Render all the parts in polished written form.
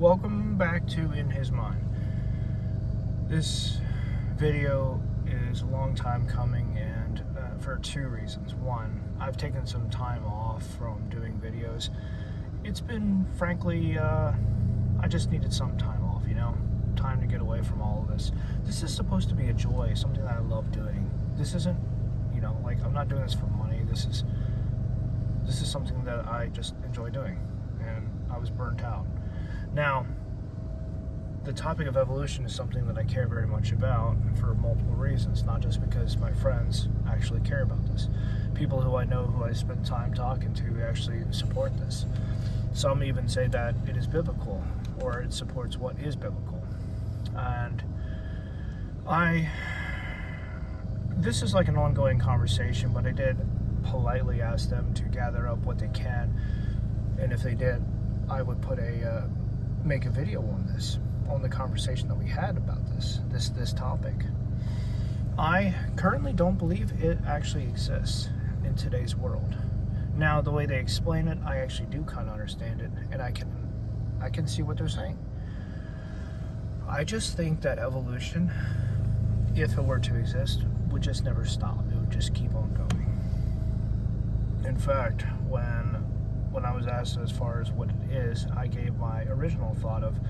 welcome back to In His Mind. This video is a long time coming, and for two reasons. One, I've taken some time off from doing videos. It's been, frankly, I just needed some time off, time to get away from all of this. This is supposed to be a joy, something that I love doing. This isn't, I'm not doing this for money. This is something that I just enjoy doing, and I was burnt out. Now, the topic of evolution is something that I care very much about for multiple reasons, not just because my friends actually care about this. People who I know, who I spend time talking to, actually support this. Some even say that it is biblical, or it supports what is biblical. And this is like an ongoing conversation, but I did politely ask them to gather up what they can, and if they did, I would make a video on the conversation that we had about this topic. I currently don't believe it actually exists in today's world. Now, the way they explain it, I actually do kind of understand it, and I can see what they're saying. I just think that evolution, if it were to exist, would just never stop. It would just keep on going. In fact, when I was asked as far as what it is, I gave my original thought of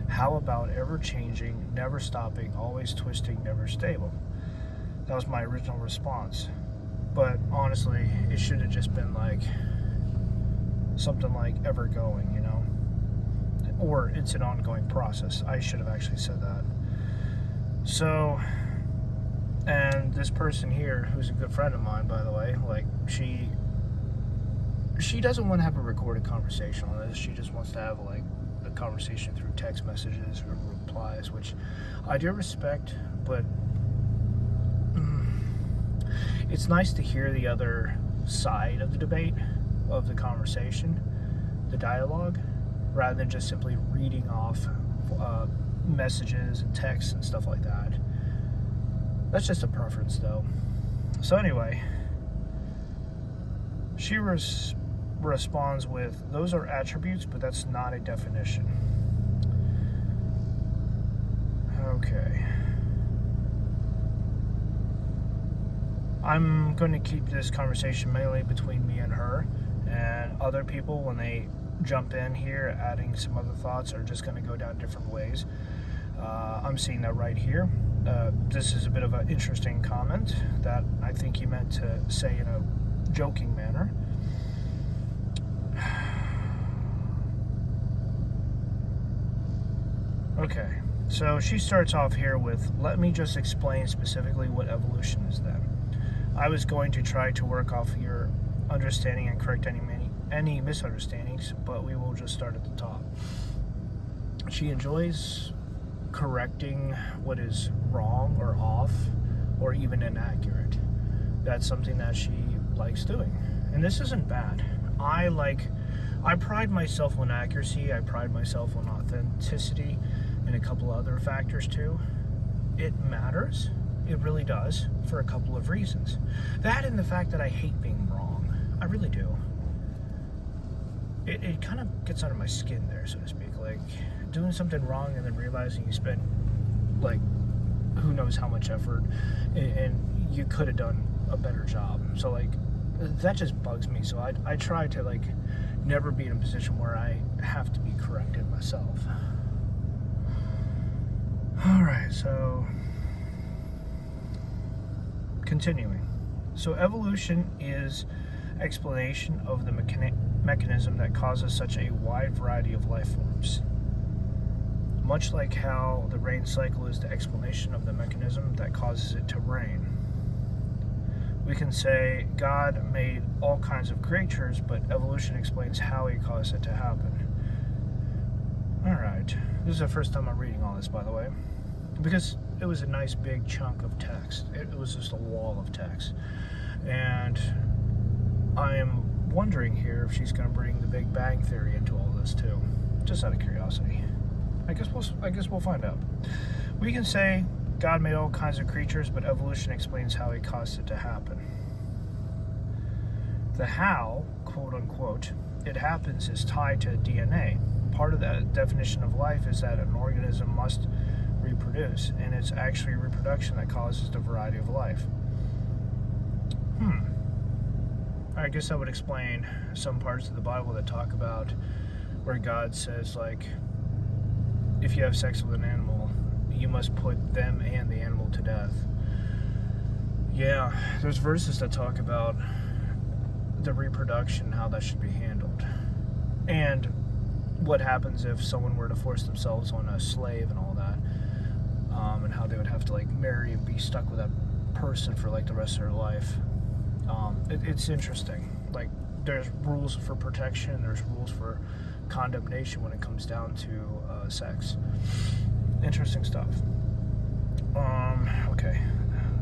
how about ever-changing, never stopping, always twisting, never stable. That was my original response. But honestly, it should have just been like something like ever-going, or it's an ongoing process. I should have actually said that. So, and this person here, who's a good friend of mine, by the way, she doesn't want to have a recorded conversation on this. She just wants to have a conversation through text messages or replies, which I do respect, but it's nice to hear the other side of the debate, of the conversation, the dialogue, rather than just simply reading off messages and texts and stuff like that. That's just a preference, though. So anyway, she responds with, those are attributes, but that's not a definition. Okay. I'm going to keep this conversation mainly between me and her, and other people, when they jump in here adding some other thoughts, are just going to go down different ways. I'm seeing that right here. This is a bit of an interesting comment that I think he meant to say in a joking manner. Okay, so she starts off here with, let me just explain specifically what evolution is then. I was going to try to work off your understanding and correct any misunderstandings, but we will just start at the top. She enjoys correcting what is wrong or off or even inaccurate. That's something that she likes doing, and this isn't bad. I pride myself on accuracy, I pride myself on authenticity, and a couple other factors too. It matters, it really does, for a couple of reasons. That and the fact that I hate being wrong. I really do. It kind of gets under my skin there, so to speak. Like, doing something wrong and then realizing you spent, who knows how much effort, and you could have done a better job. So, that just bugs me. So I try to, never be in a position where I have to be corrected myself. Alright, so continuing. So evolution is explanation of the mechanism that causes such a wide variety of life forms. Much like how the rain cycle is the explanation of the mechanism that causes it to rain. We can say God made all kinds of creatures, but evolution explains how he caused it to happen. Alright, this is the first time I'm reading all this, by the way, because it was a nice big chunk of text. It was just a wall of text. And I am wondering here if she's going to bring the Big Bang Theory into all this too, just out of curiosity. I guess we'll find out. We can say God made all kinds of creatures, but evolution explains how he caused it to happen. The how, quote unquote, it happens is tied to DNA, part of that definition of life is that an organism must reproduce, and it's actually reproduction that causes the variety of life. I guess that would explain some parts of the Bible that talk about where God says, like, if you have sex with an animal, you must put them and the animal to death. Yeah, there's verses that talk about the reproduction, how that should be handled, and what happens if someone were to force themselves on a slave and all that, and how they would have to like marry and be stuck with that person for like the rest of their life. It's interesting. Like, there's rules for protection, there's rules for condemnation when it comes down to sex. Interesting stuff. Okay.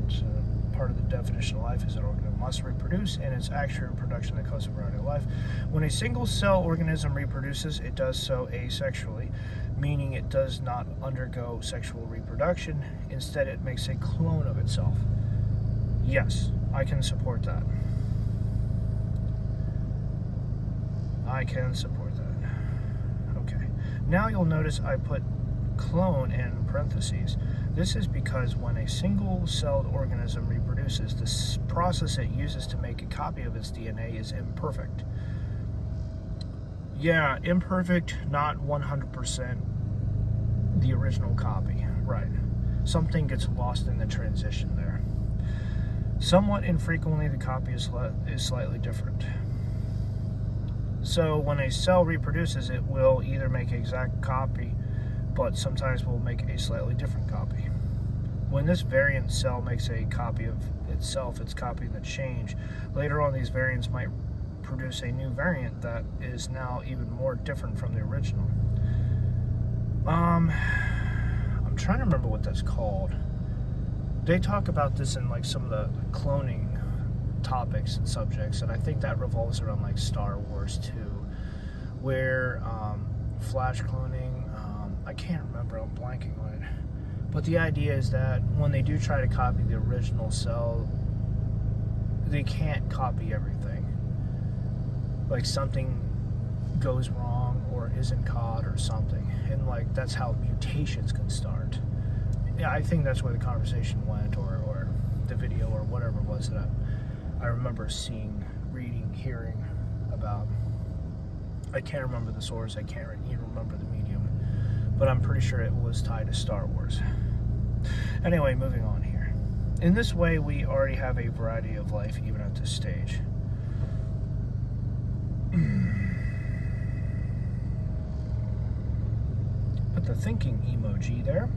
So part of the definition of life is that an organism must reproduce, and it's actually reproduction that causes a variety of life. When a single cell organism reproduces, it does so asexually, meaning it does not undergo sexual reproduction. Instead, it makes a clone of itself. Yes, I can support that. I can support that. Okay. Now you'll notice I put clone in parentheses. This is because when a single-celled organism reproduces, the process it uses to make a copy of its DNA is imperfect. Yeah, imperfect, not 100% the original copy. Right. Something gets lost in the transition there. Somewhat infrequently, the copy is slightly different. So when a cell reproduces, it will either make an exact copy, but sometimes will make a slightly different copy. When this variant cell makes a copy of itself, it's copying the change. Later on, these variants might produce a new variant that is now even more different from the original. I'm trying to remember what that's called. They talk about this in like some of the cloning topics and subjects, and I think that revolves around like Star Wars too, where flash cloning, I can't remember, I'm blanking on it, but the idea is that when they do try to copy the original cell, they can't copy everything. Like something goes wrong or isn't caught or something, and like that's how mutations can start. Yeah, I think that's where the conversation went, or the video, or whatever it was that I remember seeing, reading, hearing about. I can't remember the source, I can't even remember the medium, but I'm pretty sure it was tied to Star Wars. Anyway, moving on here. In this way, we already have a variety of life even at this stage. Put the thinking emoji there.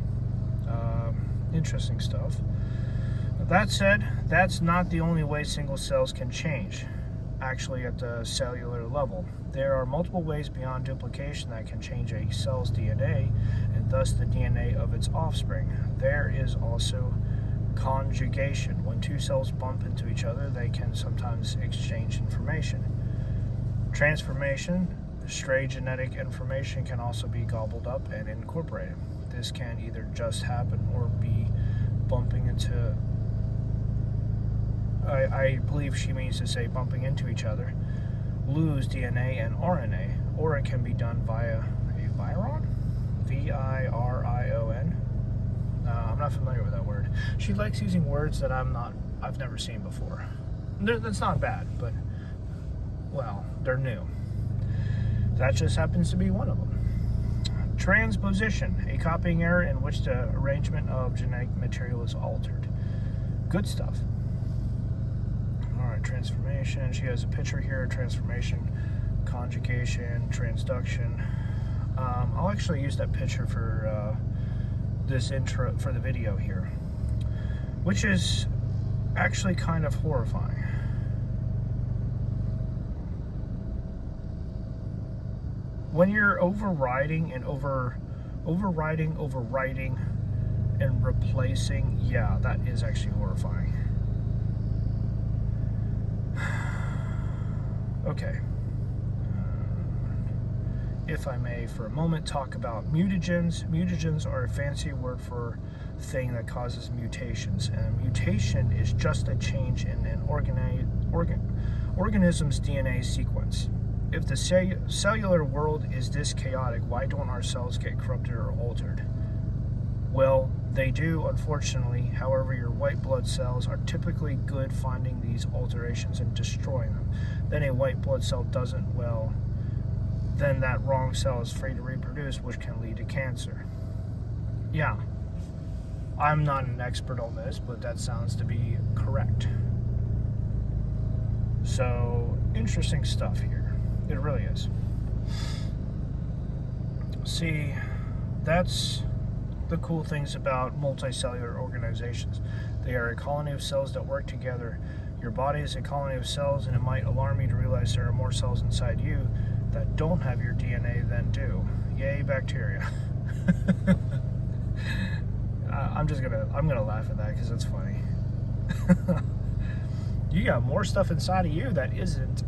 Interesting stuff. That said, that's not the only way single cells can change. Actually, at the cellular level, there are multiple ways beyond duplication that can change a cell's DNA, and thus the DNA of its offspring. There is also conjugation. When two cells bump into each other, they can sometimes exchange information. Transformation. Stray genetic information can also be gobbled up and incorporated. This can either just happen or be bumping into, I believe she means to say bumping into each other, lose DNA and RNA, or it can be done via a viron? V-I-R-I-O-N? I'm not familiar with that word. She likes using words that I've never seen before. That's not bad, but, well, they're new. That just happens to be one of them. Transposition, a copying error in which the arrangement of genetic material is altered. Good stuff. Alright, transformation. She has a picture here. Transformation, conjugation, transduction. I'll actually use that picture for this intro, for the video here, which is actually kind of horrifying. When you're overriding and overwriting and replacing, yeah, that is actually horrifying. Okay. If I may, for a moment, talk about mutagens. Mutagens are a fancy word for thing that causes mutations. And a mutation is just a change in an organism's DNA sequence. if the cellular world is this chaotic, why don't our cells get corrupted or altered? Well, they do, unfortunately. However, your white blood cells are typically good finding these alterations and destroying them. Then a white blood cell doesn't, well, then that wrong cell is free to reproduce, which can lead to cancer. Yeah, I'm not an expert on this, but that sounds to be correct. So, interesting stuff here. It really is. See, that's the cool things about multicellular organizations. They are a colony of cells that work together. Your body is a colony of cells, and it might alarm you to realize there are more cells inside you that don't have your DNA than do. Yay, bacteria. I'm gonna laugh at that because it's funny. You got more stuff inside of you that isn't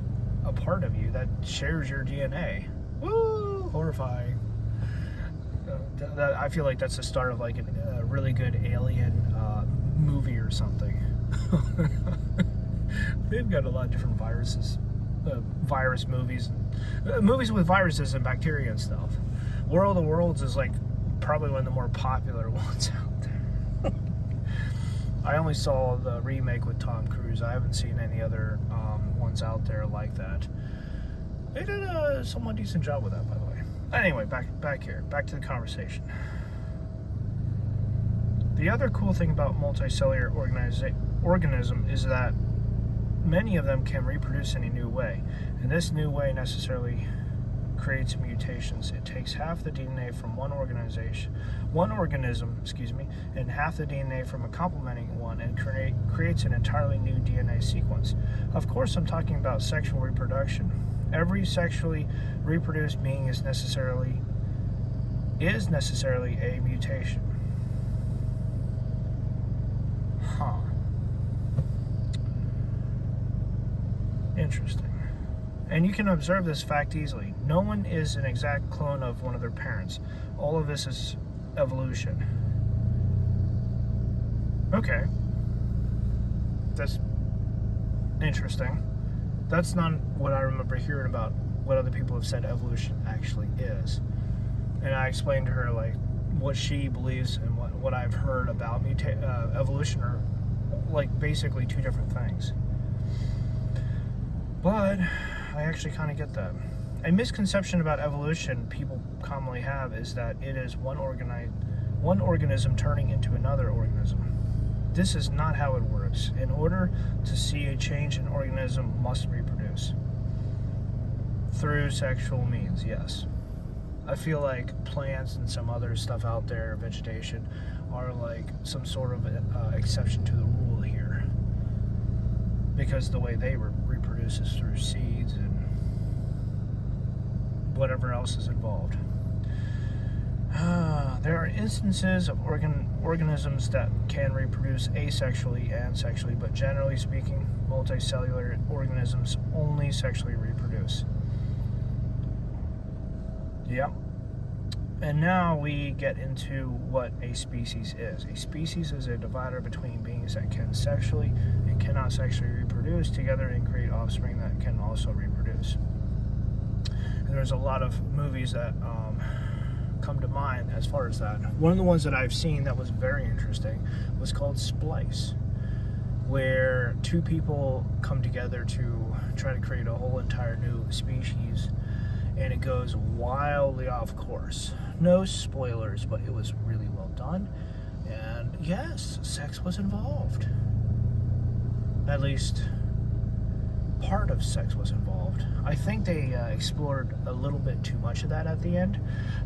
a part of you that shares your DNA. Woo! Horrifying. I feel like that's the start of like a really good alien movie or something. They've got a lot of different viruses, virus movies, movies with viruses and bacteria and stuff. World of Worlds is like probably one of the more popular ones out there. I only saw the remake with Tom Cruise. I haven't seen any other ones out there like that. They did a somewhat decent job with that, by the way. Anyway, back here, back to the conversation. The other cool thing about multicellular organism is that many of them can reproduce in a new way, and this new way necessarily creates mutations. It takes half the DNA from one organism, and half the DNA from a complementing one, and creates an entirely new DNA sequence. Of course, I'm talking about sexual reproduction. Every sexually reproduced being is necessarily a mutation. Huh. Interesting. And you can observe this fact easily. No one is an exact clone of one of their parents. All of this is evolution. Okay. That's interesting. That's not what I remember hearing about what other people have said evolution actually is. And I explained to her like what she believes and what I've heard about evolution are like basically two different things. But I actually kind of get that. A misconception about evolution people commonly have is that it is one organism turning into another organism. This is not how it works. In order to see a change, an organism must reproduce. Through sexual means, yes. I feel like plants and some other stuff out there, vegetation, are like some sort of exception to the rule here. Because the way they reproduce is through seeds and whatever else is involved. There are instances of organisms that can reproduce asexually and sexually, but generally speaking, multicellular organisms only sexually reproduce. Yep. And now we get into what a species is. A species is a divider between beings that can sexually and cannot sexually reproduce together and create offspring that can also reproduce. And there's a lot of movies that come to mind as far as that. One of the ones that I've seen that was very interesting was called Splice, where two people come together to try to create a whole entire new species, and it goes wildly off course. No spoilers, but it was really well done, and yes, sex was involved. At least part of sex was involved. I think they explored a little bit too much of that at the end,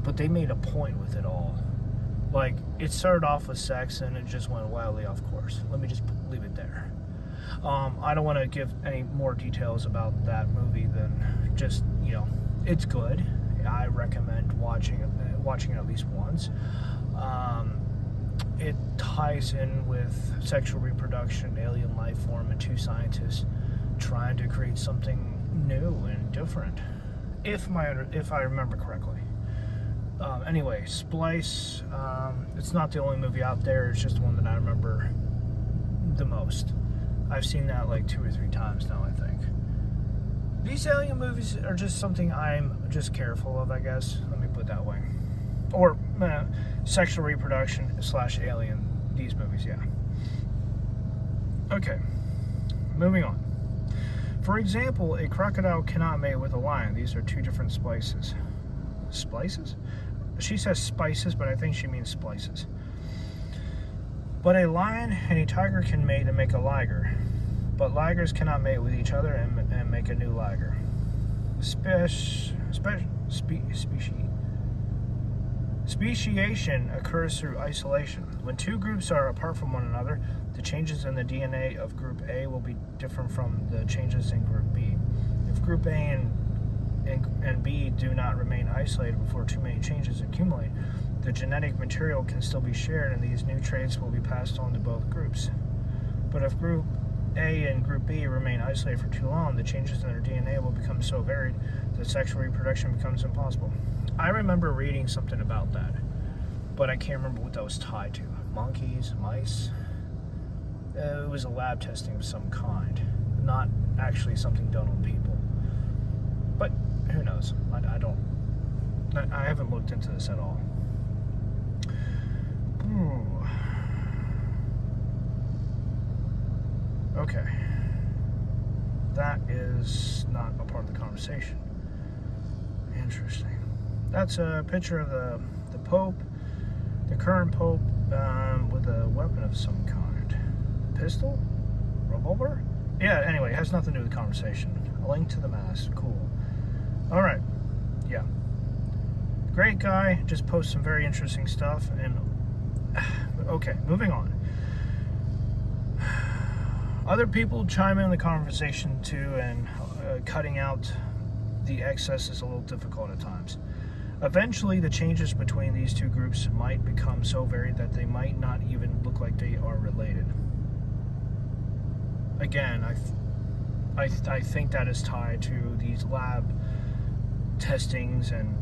but they made a point with it all. Like, it started off with sex and it just went wildly off course. Let me just leave it there. I don't want to give any more details about that movie than just, it's good. I recommend watching it at least once. It ties in with sexual reproduction, alien life form, and two scientists trying to create something new and different, if I remember correctly. Anyway, Splice, it's not the only movie out there, it's just the one that I remember the most. I've seen that like 2 or 3 times now, I think. These alien movies are just something I'm just careful of, I guess. Let me put it that way. Or sexual reproduction / alien. These movies, yeah. Okay, moving on. For example, a crocodile cannot mate with a lion. These are two different splices. Splices? She says spices, but I think she means splices. But a lion and a tiger can mate and make a liger. But ligers cannot mate with each other and make a new liger. Speciation occurs through isolation. When two groups are apart from one another, the changes in the DNA of Group A will be different from the changes in Group B. If Group A and B do not remain isolated before too many changes accumulate, the genetic material can still be shared and these new traits will be passed on to both groups. But if Group A and Group B remain isolated for too long, the changes in their DNA will become so varied that sexual reproduction becomes impossible. I remember reading something about that, but I can't remember what that was tied to. Monkeys, mice? It was a lab testing of some kind, not actually something done on people. But who knows? I haven't looked into this at all. Okay. That is not a part of the conversation. Interesting. That's a picture of the Pope, the current Pope, with a weapon of some kind. Pistol? Revolver? Yeah, anyway, it has nothing to do with the conversation. A link to the Mass. Cool. Alright. Yeah. Great guy. Just posts some very interesting stuff. And okay, moving on. Other people chime in the conversation too, and cutting out the excess is a little difficult at times. Eventually, the changes between these two groups might become so varied that they might not even look like they are related. Again, I think that is tied to these lab testings and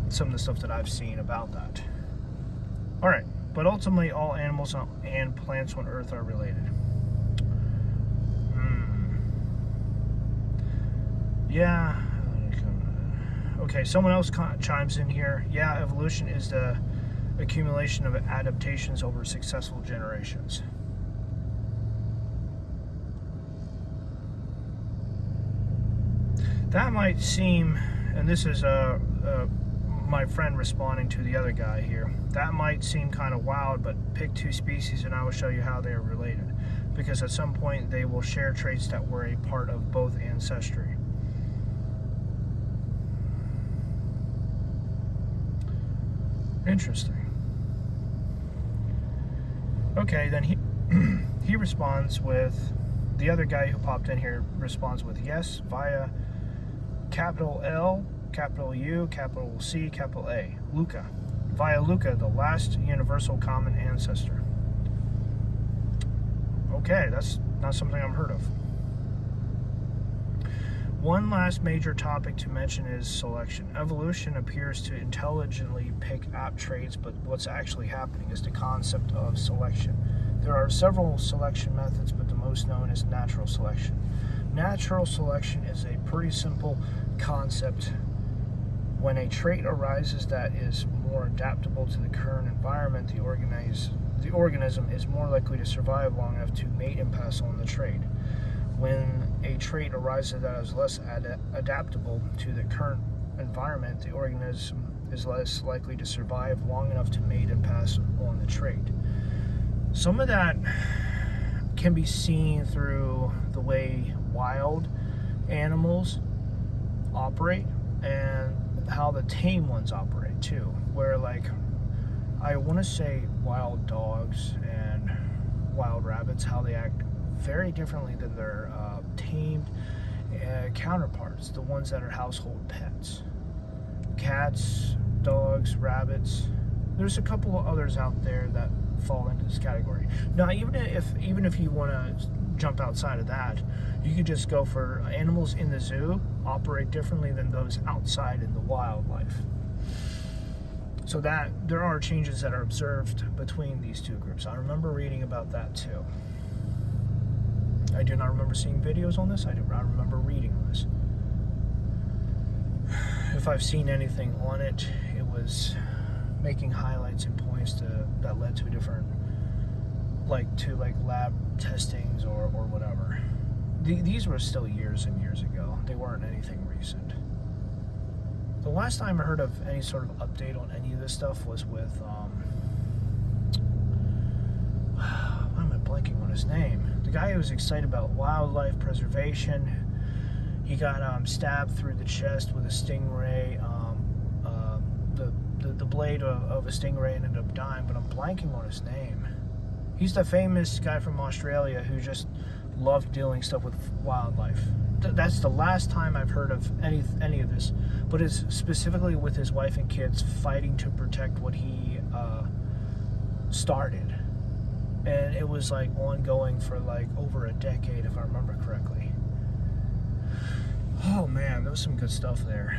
some of the stuff that I've seen about that. All right, but ultimately, all animals and plants on Earth are related. Yeah. Okay, someone else chimes in here. Yeah, evolution is the accumulation of adaptations over successful generations. That might seem, and this is my friend responding to the other guy here, that might seem kind of wild, but pick two species and I will show you how they are related. Because at some point they will share traits that were a part of both ancestry. Interesting. Okay, then he responds with, the other guy who popped in here responds with yes via capital L, capital U, capital C, capital A. Luca. Via Luca, the last universal common ancestor. Okay, that's not something I've heard of. One last major topic to mention is selection. Evolution appears to intelligently pick apt traits, but what's actually happening is the concept of selection. There are several selection methods, but the most known is natural selection. Natural selection is a pretty simple concept. When a trait arises that is more adaptable to the current environment, the organism is more likely to survive long enough to mate and pass on the trait. When a trait arises that is less adaptable to the current environment, the organism is less likely to survive long enough to mate and pass on the trait. Some of that can be seen through the way wild animals operate and how the tame ones operate too, where like I want to say wild dogs and wild rabbits, how they act very differently than their tamed counterparts, the ones that are household pets. Cats, dogs, rabbits. There's a couple of others out there that fall into this category. Now, even if you want to jump outside of that, you could just go for animals in the zoo operate differently than those outside in the wildlife. So that there are changes that are observed between these two groups. I remember reading about that too. I do not remember seeing videos on this. I remember reading on this. if I've seen anything on it, it was making highlights and points that led to different, like lab testings or whatever. These were still years and years ago. They weren't anything recent. The last time I heard of any sort of update on any of this stuff was with, why am I blanking on his name? The guy who was excited about wildlife preservation. He got stabbed through the chest with a stingray. The blade of a stingray ended up dying, but I'm blanking on his name. He's the famous guy from Australia who just loved doing stuff with wildlife. That's the last time I've heard of any of this, but it's specifically with his wife and kids fighting to protect what he started. And it was like ongoing for like over a decade, if I remember correctly. Oh man, there was some good stuff there.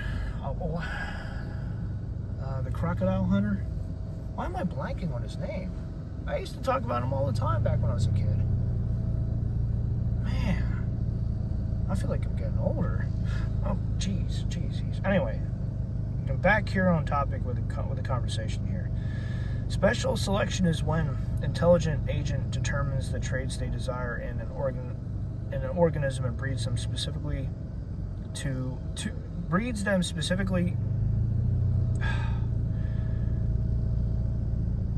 The crocodile hunter? Why am I blanking on his name? I used to talk about him all the time back when I was a kid. Man, I feel like I'm getting older. Oh, jeez. Anyway, I'm back here on topic with the conversation here. Special selection is when intelligent agent determines the traits they desire in an organism and breeds them specifically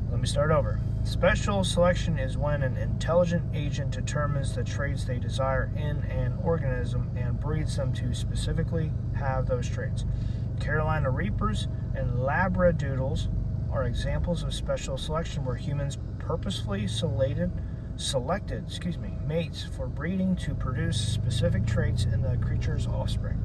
Let me start over. Special selection is when an intelligent agent determines the traits they desire in an organism and breeds them to specifically have those traits. Carolina Reapers and Labradoodles are examples of special selection where humans purposefully selected mates for breeding to produce specific traits in the creature's offspring.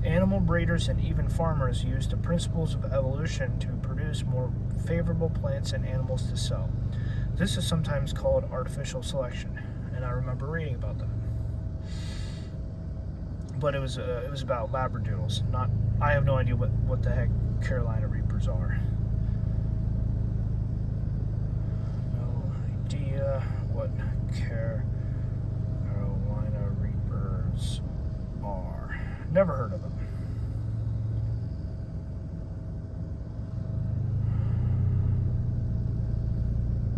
Animal breeders and even farmers use the principles of evolution to produce more favorable plants and animals to sell. This is sometimes called artificial selection, and I remember reading about that. But it was about Labradoodles. I have no idea what the heck Carolina Reapers are. No idea what Carolina Reapers are. Never heard of them.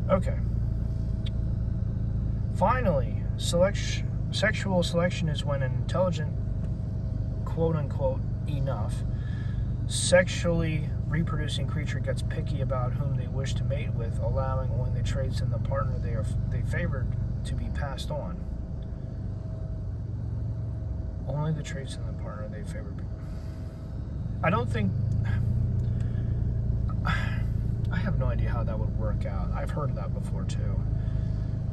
Okay. Finally, sexual selection is when an intelligent, quote-unquote, enough, sexually reproducing creature gets picky about whom they wish to mate with, allowing only the traits in the partner they favored to be passed on. Only the traits in the partner they favored. I don't think... I have no idea how that would work out. I've heard of that before too.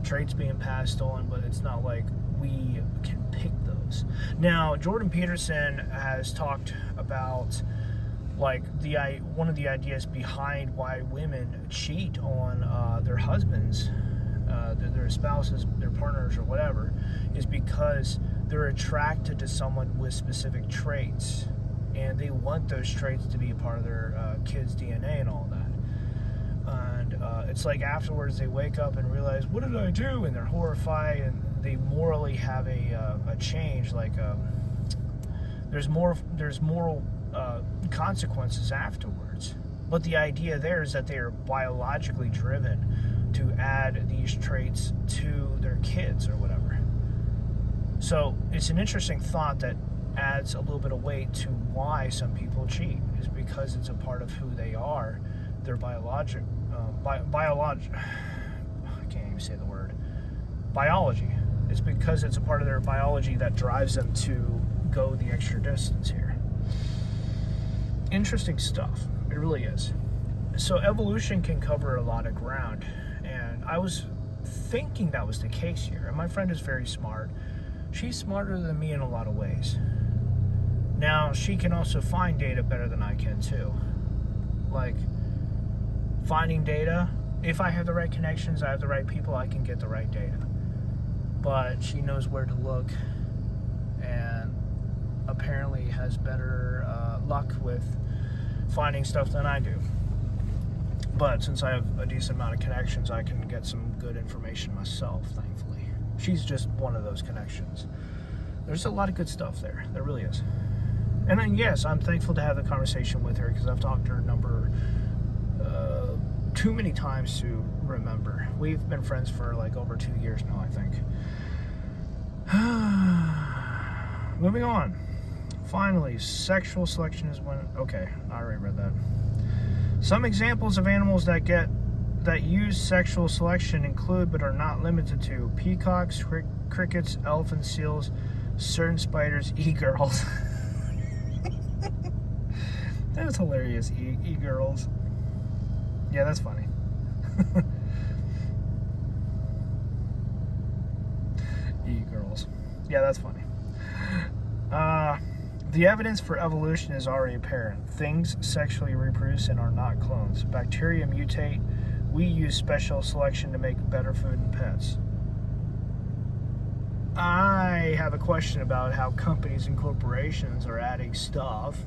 Traits being passed on, but it's not like we can pick those. Now, Jordan Peterson has talked about like one of the ideas behind why women cheat on their husbands, their spouses, their partners, or whatever, is because they're attracted to someone with specific traits, and they want those traits to be a part of their kids' DNA and all that. And it's like afterwards they wake up and realize, what did I do? And they're horrified, and they morally have a change. Like there's moral consequences afterwards. But the idea there is that they are biologically driven to add these traits to their kids or whatever. So it's an interesting thought that adds a little bit of weight to why some people cheat, is because it's a part of who they are. Their biology. I can't even say the word. Biology. It's because it's a part of their biology that drives them to go the extra distance here. Interesting stuff. It really is. So evolution can cover a lot of ground, and I was thinking that was the case here. And my friend is very smart. She's smarter than me in a lot of ways. Now, she can also find data better than I can too. Like, finding data, if I have the right connections, I have the right people, I can get the right data. But she knows where to look, and apparently has better luck with finding stuff than I do. But since I have a decent amount of connections, I can get some good information myself, thankfully. She's just one of those connections. There's a lot of good stuff there. There really is. And then, yes, I'm thankful to have the conversation with her because I've talked to her too many times to remember. We've been friends for like over 2 years now, I think. Moving on. Finally, sexual selection is when... Okay, I already read that. Some examples of animals that use sexual selection include, but are not limited to, peacocks, crickets, elephants, seals, certain spiders, e-girls. That's hilarious, e-girls. Yeah, that's funny. E-girls. Yeah, that's funny. The evidence for evolution is already apparent. Things sexually reproduce and are not clones. Bacteria mutate. We use special selection to make better food and pets. I have a question about how companies and corporations are adding stuff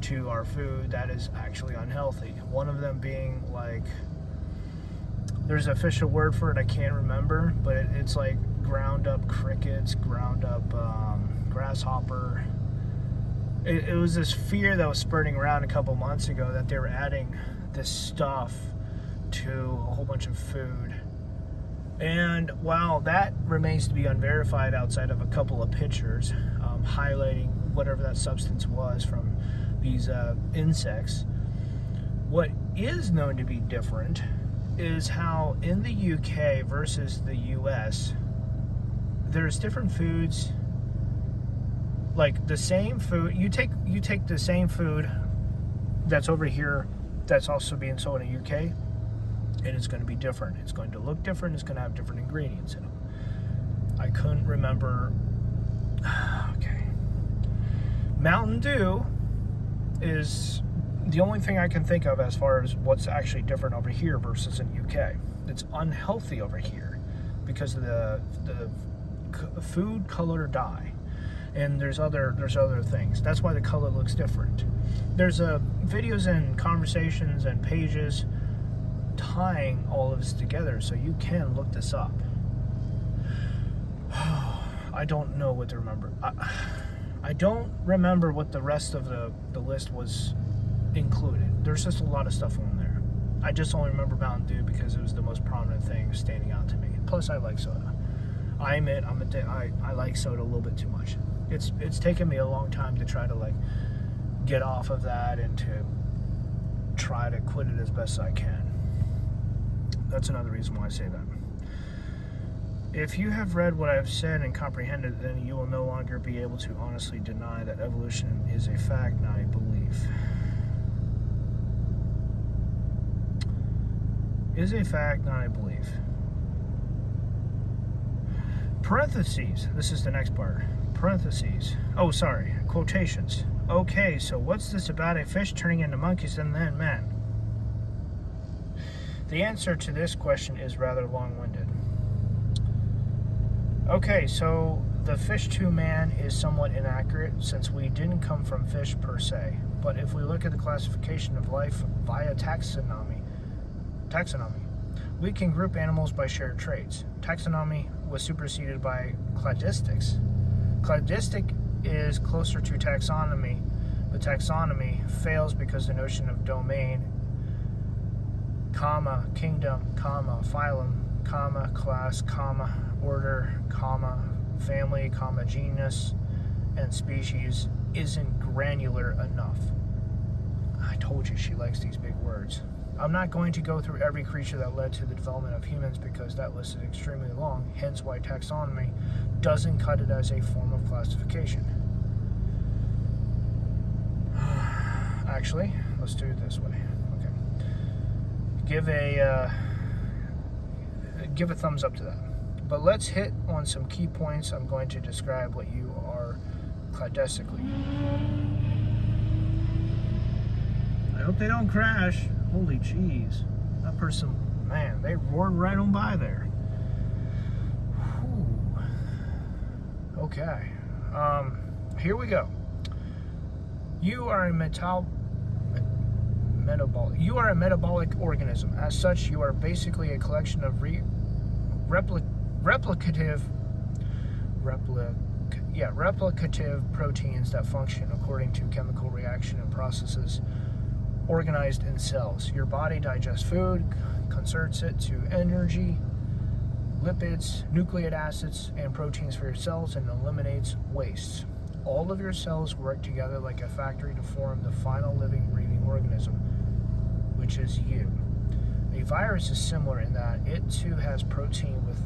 to our food that is actually unhealthy. One of them being like, there's an official word for it, I can't remember, but it's like ground up crickets, ground up grasshopper. It was this fear that was spurting around a couple months ago that they were adding this stuff to a whole bunch of food. And while that remains to be unverified outside of a couple of pictures highlighting whatever that substance was from these insects, what is known to be different is how in the UK versus the US, there's different foods. Like the same food, you take the same food that's over here that's also being sold in the UK, and it's going to be different. It's going to look different. It's going to have different ingredients in them. I couldn't remember. Okay. Mountain Dew is the only thing I can think of as far as what's actually different over here versus in the UK. It's unhealthy over here because of the food color dye. And there's other things. That's why the color looks different. There's videos and conversations and pages tying all of this together, so you can look this up. I don't know what to remember. I don't remember what the rest of the list was included. There's just a lot of stuff on there. I just only remember Mountain Dew because it was the most prominent thing standing out to me. Plus, I like soda. I admit I like soda a little bit too much. It's taken me a long time to try to like get off of that and to try to quit it as best I can. That's another reason why I say that. If you have read what I've said and comprehended, then you will no longer be able to honestly deny that evolution is a fact, not a belief. Is a fact, not a belief. Parentheses. This is the next part. Parentheses. Oh, sorry. Quotations. Okay, so what's this about a fish turning into monkeys and then men? The answer to this question is rather long-winded. Okay, so the fish to man is somewhat inaccurate since we didn't come from fish per se. But if we look at the classification of life via taxonomy, we can group animals by shared traits. Taxonomy was superseded by cladistics. Cladistic is closer to taxonomy, but taxonomy fails because the notion of domain, comma, kingdom, comma, phylum, comma, class, comma, order, comma, family, comma, genus, and species isn't granular enough. I told you she likes these big words. I'm not going to go through every creature that led to the development of humans because that list is extremely long, hence why taxonomy doesn't cut it as a form of classification. Actually, let's do it this way. Okay. Give a thumbs up to that. But let's hit on some key points. I'm going to describe what you are cladistically. I hope they don't crash. Holy jeez. That person, man, they roared right on by there. Whew. Okay. Here we go. You are a metabolic organism. As such, you are basically a collection of replicative proteins that function according to chemical reaction and processes organized in cells. Your body digests food, converts it to energy, lipids, nucleic acids, and proteins for your cells, and eliminates waste. All of your cells work together like a factory to form the final living, breathing organism, which is you. A virus is similar in that it too has protein with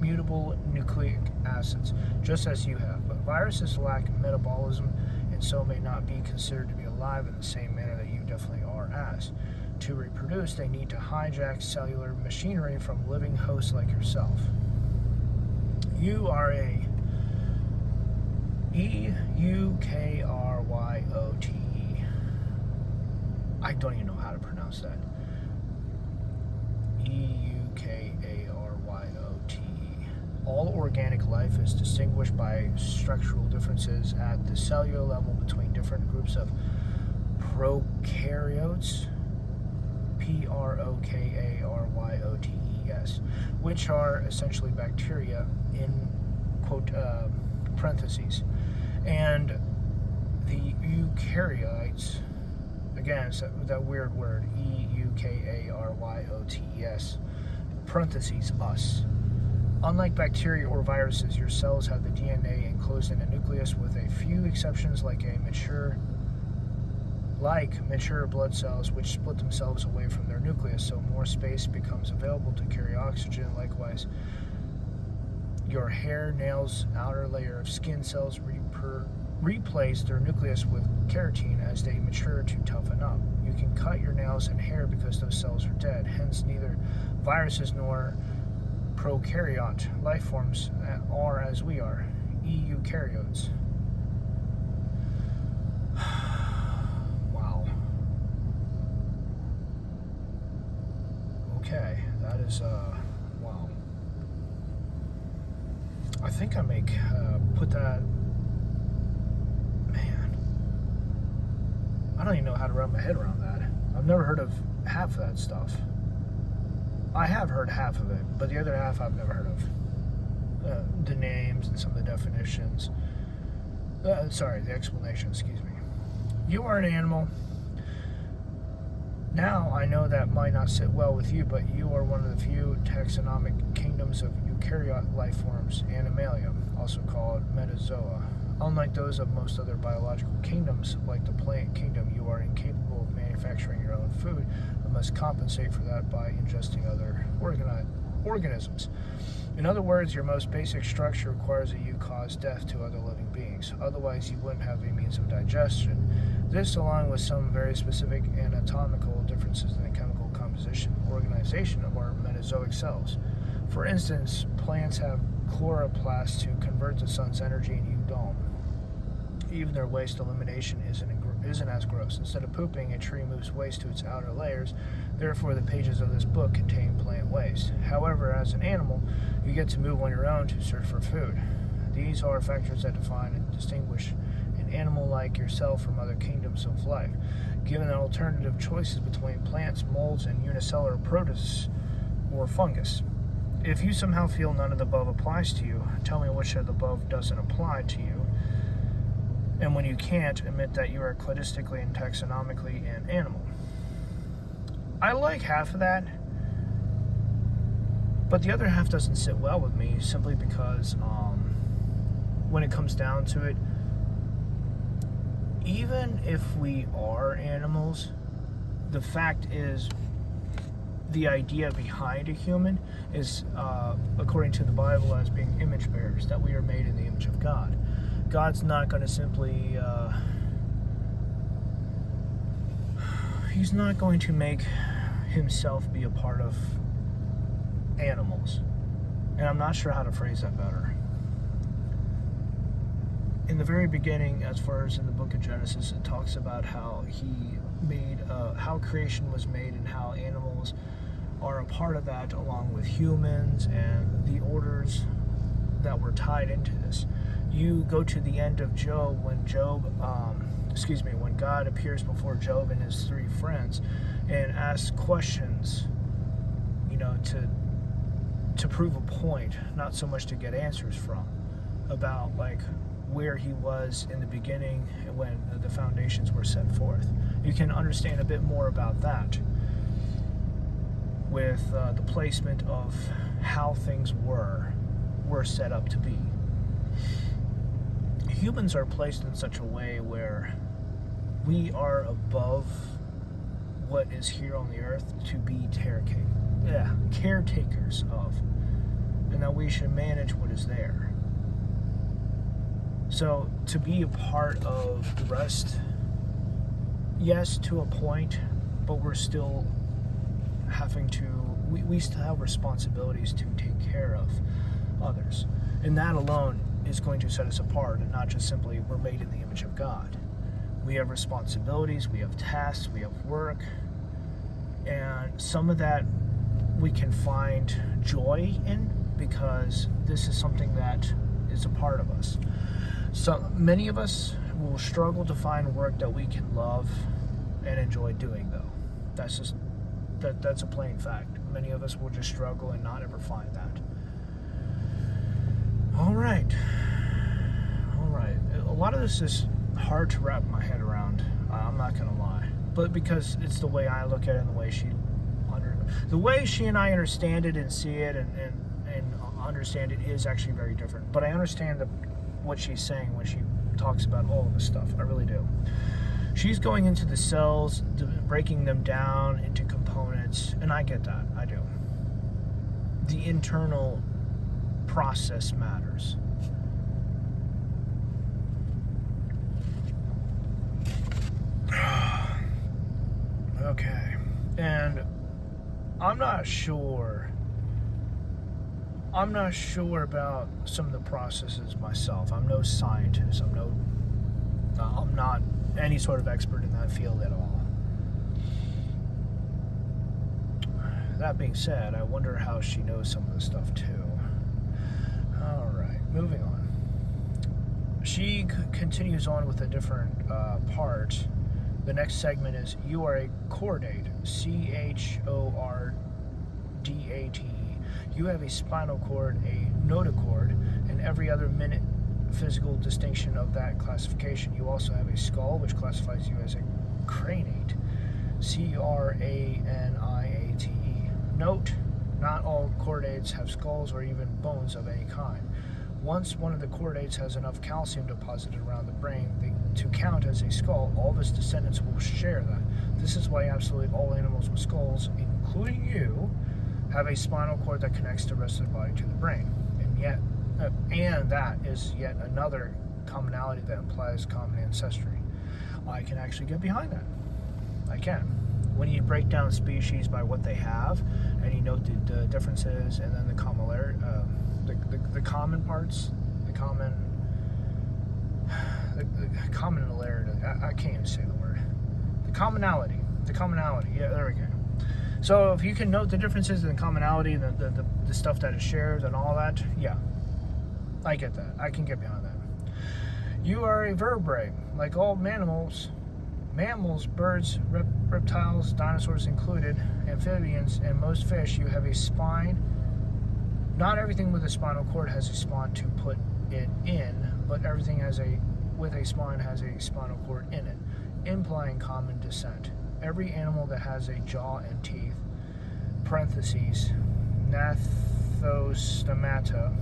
mutable nucleic acids, just as you have. But viruses lack metabolism and so may not be considered to be alive in the same manner that you definitely are as. To reproduce, they need to hijack cellular machinery from living hosts like yourself. You are a EUKRYOTE. I don't even know how to pronounce that. EUKARYOTE. All organic life is distinguished by structural differences at the cellular level between different groups of prokaryotes, PROKARYOTES, which are essentially bacteria in quote parentheses, and the eukaryotes, again, it's that weird word, EUKARYOTES, parentheses, us. Unlike bacteria or viruses, your cells have the DNA enclosed in a nucleus, with a few exceptions like mature blood cells, which split themselves away from their nucleus, so more space becomes available to carry oxygen. Likewise, your hair, nails, outer layer of skin cells replace their nucleus with keratin as they mature to toughen up. You can cut your nails and hair because those cells are dead. Hence, neither viruses nor prokaryote life forms are as we are, eukaryotes. Wow. Okay, that is wow. I think I may put that. Man, I don't even know how to wrap my head around that. I've never heard of half of that stuff. I have heard half of it, but the other half I've never heard of. The names and some of the definitions. The explanation, excuse me. You are an animal. Now, I know that might not sit well with you, but you are one of the few taxonomic kingdoms of eukaryote life forms, Animalia, also called metazoa. Unlike those of most other biological kingdoms, like the plant kingdom, you are incapable of manufacturing your own food, but must compensate for that by ingesting other organisms. In other words, your most basic structure requires that you cause death to other living beings. Otherwise, you wouldn't have a means of digestion. This, along with some very specific anatomical differences in the chemical composition and organization of our metazoic cells. For instance, plants have chloroplasts to convert the sun's energy, and you don't. Even their waste elimination isn't as gross. Instead of pooping, a tree moves waste to its outer layers. Therefore, the pages of this book contain plant waste. However, as an animal, you get to move on your own to search for food. These are factors that define and distinguish an animal like yourself from other kingdoms of life. Given the alternative choices between plants, molds, and unicellular protists or fungus. If you somehow feel none of the above applies to you, tell me which of the above doesn't apply to you. And when you can't, admit that you are cladistically and taxonomically an animal. I like half of that, but the other half doesn't sit well with me, simply because when it comes down to it, even if we are animals, the fact is, the idea behind a human is, according to the Bible, as being image bearers, that we are made in the image of God. God's not going to simply, he's not going to make himself be a part of animals. And I'm not sure how to phrase that better. In the very beginning, as far as in the book of Genesis, it talks about how he made, how creation was made and how animals are a part of that, along with humans and the orders that were tied into this. You go to the end of Job when when God appears before Job and his three friends and asks questions, to prove a point, not so much to get answers from. about like where he was in the beginning when the foundations were set forth. You can understand a bit more about that with the placement of how things were set up to be. Humans are placed in such a way where we are above what is here on the earth to be caretakers of, and that we should manage what is there. So to be a part of the rest, yes, to a point, but we're still having to, we still have responsibilities to take care of others. And that alone is going to set us apart, and not just simply we're made in the image of God. We have responsibilities, we have tasks, we have work, and some of that we can find joy in because this is something that is a part of us. So many of us will struggle to find work that we can love and enjoy doing, though. That's a plain fact. Many of us will just struggle and not ever find that. All right. A lot of this is hard to wrap my head around. I'm not gonna lie, but because it's the way I look at it and the way she and I understand it and see it and understand it is actually very different. But I understand what she's saying when she talks about all of this stuff. I really do. She's going into the cells, breaking them down into components, and I get that. I do. The internal process matters. Okay. And I'm not sure about some of the processes myself. I'm no scientist. I'm not any sort of expert in that field at all. That being said, I wonder how she knows some of the stuff too. All right, moving on. She continues on with a different part. The next segment is, you are a chordate, C-H-O-R-D-A-T-E. You have a spinal cord, a notochord, and every other minute physical distinction of that classification. You also have a skull, which classifies you as a cranate, C-R-A-N-I-A-T-E. Note, not all chordates have skulls or even bones of any kind. Once one of the chordates has enough calcium deposited around the brain to count as a skull, all of its descendants will share that. This is why absolutely all animals with skulls, including you, have a spinal cord that connects the rest of the body to the brain. And that is yet another commonality that implies common ancestry. I can actually get behind that. I can. When you break down species by what they have, and you note the differences, and then the common parts, the commonality. I can't even say the word. The commonality. Yeah, there we go. So if you can note the differences in the commonality, the stuff that is shared and all that, yeah, I get that. I can get behind that. You are a vertebrate, like all mammals, birds, reptiles, dinosaurs included, amphibians, and most fish. You have a spine. Not everything with a spinal cord has a spine to put it in, but everything with a spine has a spinal cord in it, implying common descent. Every animal that has a jaw and teeth, parentheses, gnathostomata,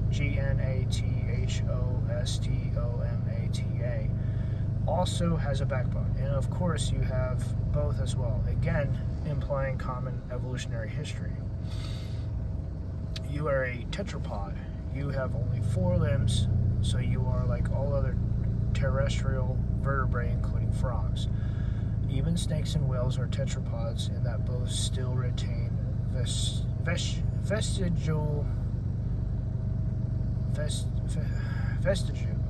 Gnathostomata, also has a backbone. And of course you have both as well, again implying common evolutionary history. You are a tetrapod. You have only 4 limbs, so you are like all other terrestrial vertebrae, including frogs. Even snakes and whales are tetrapods in that both still retain vestigial, vestigial,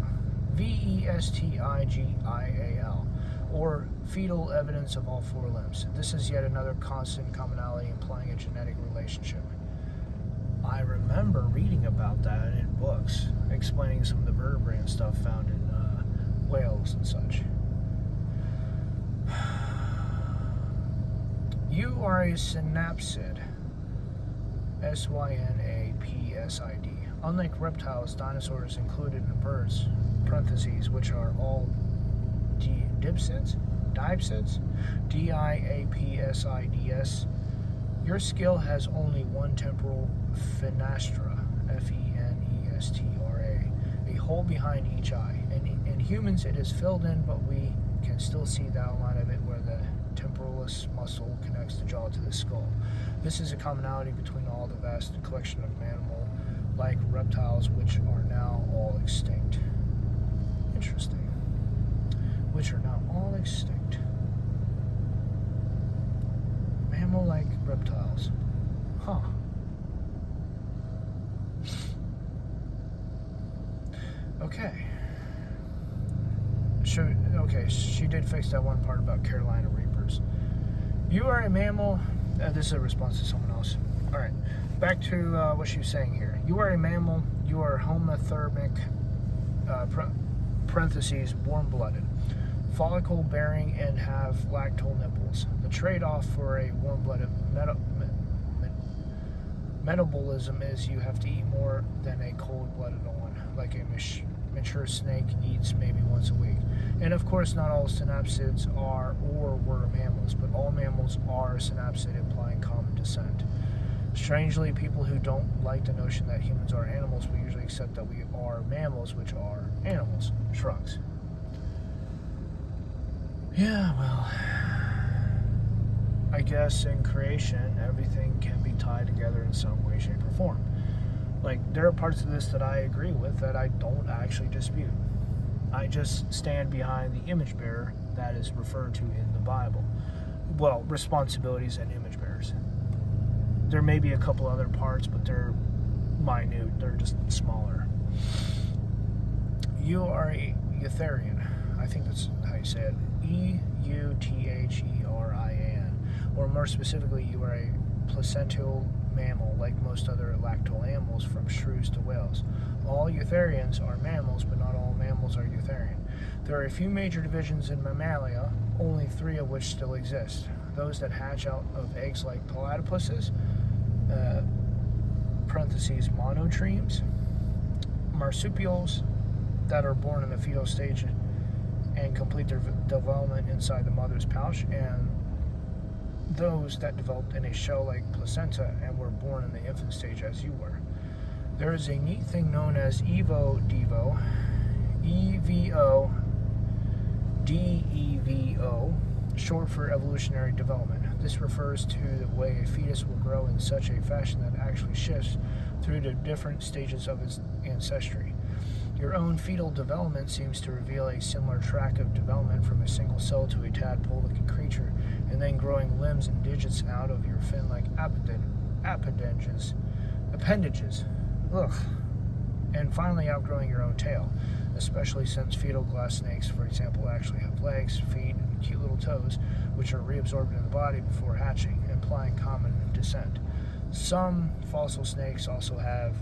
or fetal evidence of all 4 limbs. This is yet another constant commonality implying a genetic relationship. I remember reading about that in books, explaining some of the vertebrae and stuff found in whales and such. You are a synapsid, S-Y-N-A-P-S-I-D. Unlike reptiles, dinosaurs included in birds, parentheses, which are all diapsids, diapsids. Your skill has only one temporal fenestra, fenestra, a hole behind each eye. In humans, it is filled in, but we can still see the outline of it where the temporalis muscle connects the jaw to the skull. This is a commonality between all the vast collection of mammal-like reptiles, which are now all extinct. Interesting. Which are now all extinct. Mammal-like reptiles. Huh. Okay. She did fix that one part about Carolina Reapers. You are a mammal. This is a response to someone else. All right. Back to what she was saying here. You are a mammal. You are homothermic, parentheses, warm-blooded, follicle-bearing, and have lactole nipples. The trade-off for a warm-blooded metabolism is you have to eat more than a cold-blooded one, like a mature snake eats maybe once a week. And of course, not all synapsids are or were mammals, but all mammals are synapsid, implying common descent. Strangely, people who don't like the notion that humans are animals will usually accept that we are mammals, which are animals. Shrugs. Yeah, well, I guess in creation, everything can be tied together in some way, shape, or form. Like, there are parts of this that I agree with that I don't actually dispute. I just stand behind the image bearer that is referred to in the Bible. Well, responsibilities and image bearers. There may be a couple other parts, but they're minute. They're just smaller. You are a eutherian. I think that's how you say it. Eutherian. Or more specifically, you are a placental mammal, like most other lactole animals, from shrews to whales. All eutherians are mammals, but not all mammals are eutherian. There are a few major divisions in Mammalia, only 3 of which still exist. Those that hatch out of eggs like platypuses, parentheses, monotremes, marsupials that are born in the fetal stage and complete their development inside the mother's pouch, and those that developed in a shell-like placenta and were born in the infant stage as you were. There is a neat thing known as EVO, DEVO, short for evolutionary development. This refers to the way a fetus will grow in such a fashion that it actually shifts through the different stages of its ancestry. Your own fetal development seems to reveal a similar track of development from a single cell to a tadpole-looking creature, and then growing limbs and digits out of your fin-like appendages. Ugh. And finally outgrowing your own tail, especially since fetal glass snakes, for example, actually have legs, feet, and cute little toes, which are reabsorbed in the body before hatching, implying common descent. Some fossil snakes also had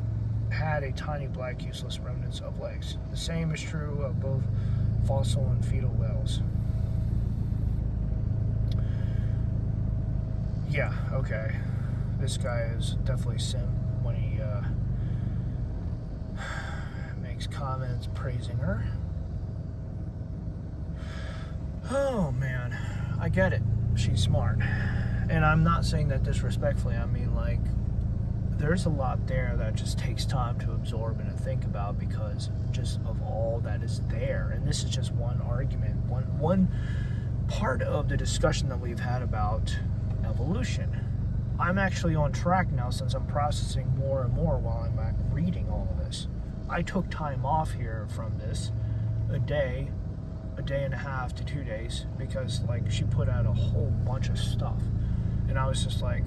a tiny black useless remnants of legs. The same is true of both fossil and fetal whales. Yeah, okay. This guy is definitely sim when he makes comments praising her. Oh man, I get it. She's smart. And I'm not saying that disrespectfully. I mean, like, there's a lot there that just takes time to absorb and to think about because just of all that is there. And this is just one argument, one part of the discussion that we've had about evolution. I'm actually on track now since I'm processing more and more while I'm reading all of this. I took time off here from this, a day and a half to 2 days, because like she put out a whole bunch of stuff. And I was just like,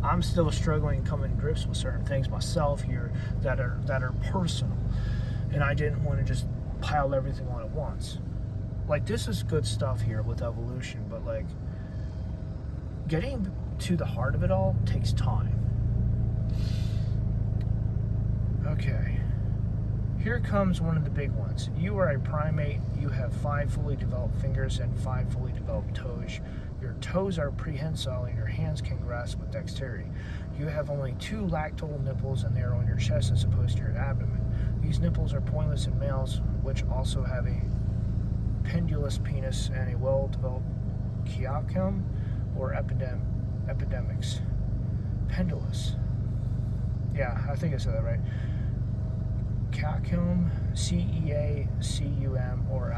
I'm still struggling coming to grips with certain things myself here that are personal, and I didn't want to just pile everything on at once. Like, this is good stuff here with evolution, but like getting to the heart of it all takes time. Okay, here comes one of the big ones. You are a primate. You have 5 fully developed fingers and 5 fully developed toes. Your toes are prehensile and your hands can grasp with dexterity. You have only 2 lactal nipples, and they are on your chest as opposed to your abdomen. These nipples are pointless in males, which also have a pendulous penis and a well-developed caecum or epidemics. Pendulous. Yeah, I think I said that right. Caecum, C-E-A-C-U-M, or